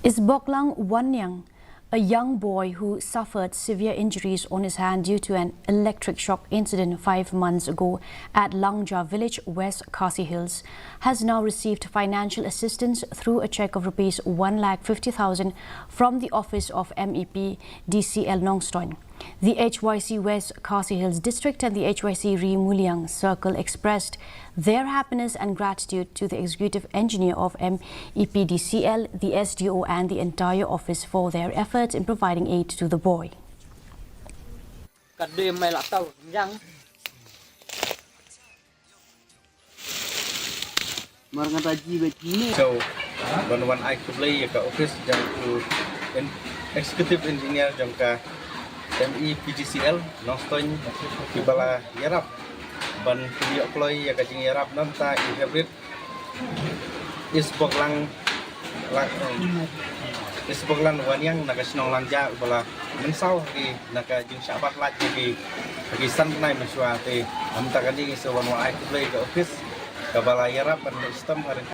Isboklang Wanyang, a young boy who suffered severe injuries on his hand due to an electric shock incident 5 months ago at Langja village, West Khasi Hills, has now received financial assistance through a cheque of rupees 1,50,000 from the office of Mepdcl Nongstoiñ. The HYC West Khasi Hills District and the HYC Mulyang Circle expressed their happiness and gratitude to the executive engineer of Mepdcl, the SDO and the entire office for their efforts in providing aid to the boy. So, one I could play the office to executive engineer jangka Mepdcl Nongstoiñ Kibala Yarap ban video employee ya kajing Yarap nanta hybrid Isboklang Wanyang nakasinong langja bala mensau di nakajing sabat lagi di santai mensuate amta kani so one I could play the office Kabala Yarap ban sistem hari